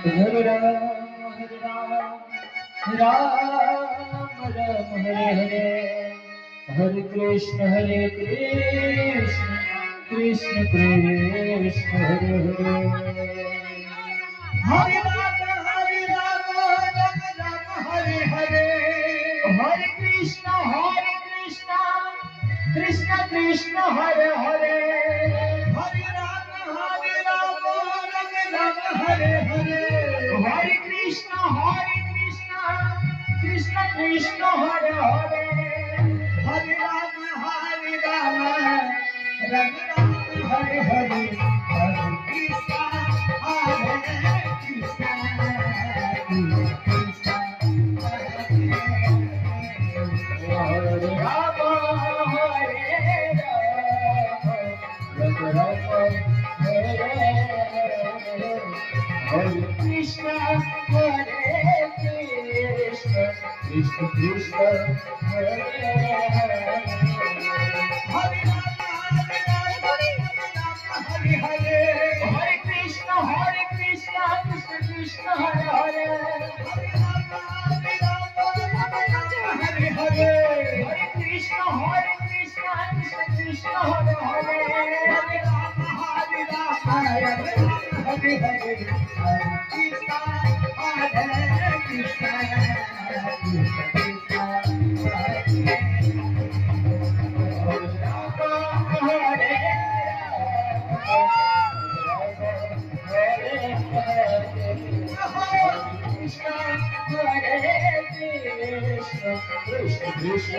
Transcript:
Hare Ram, Hare Ram, Ram Ram, Hare Hare, Hare Krishna, Krishna Krishna, Hare Hare. Hare Rama, Hare Rama, Rama Rama, Hare Hare. Hare Krishna, Krishna Krishna, Hare Hare. Hare Rama, Rama Rama, Hare Hare. Hare Krishna, Krishna Krishna, Hare Hare. Hare Rama, Rama Rama, Hare Hare. Hare Krishna, Krishna, Krishna, Hare Rama, Rama Rama, Hare Krishna, Krishna Krishna, Hare Hare. Hare Rama, Hare Hare. Hare Krishna, Krishna Krishna, Hare Hare. Hare Rama, Hare Hare. Hare Krishna, Krishna Krishna, Hare Hare. Hare Rama, Hare Rama, Hare Hare. Hare Krishna, Krishna